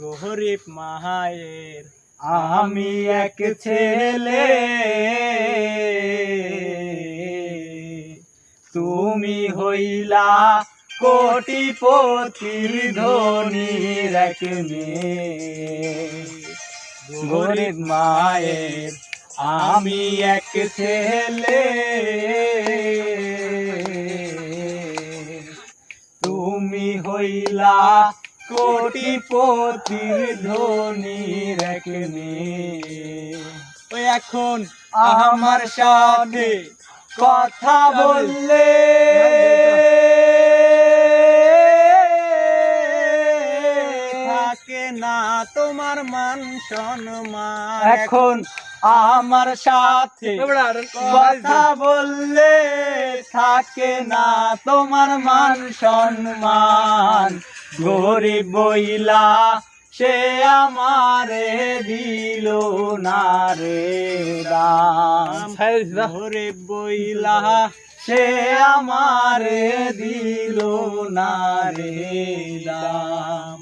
গরিব মায়ের আমি এক ছেলে, তুমি হইলা কোটিপতির ধনীর এক মেয়ে। গরিব মায়ের আমি এক ছেলে, তুমি হইলা কোটিপতির ধনীর এক মেয়ে। ওই এখন আমার সাথে কথা বললে থাকে না তোমার মান সম্মান। এখন আমার সাথে কথা বললে থাকে না তোমার মান সম্মান। গরিব বইলা সে আমারে দিল না রে দাম। গরিব বইলা সে আমারে দিল না রে দাম।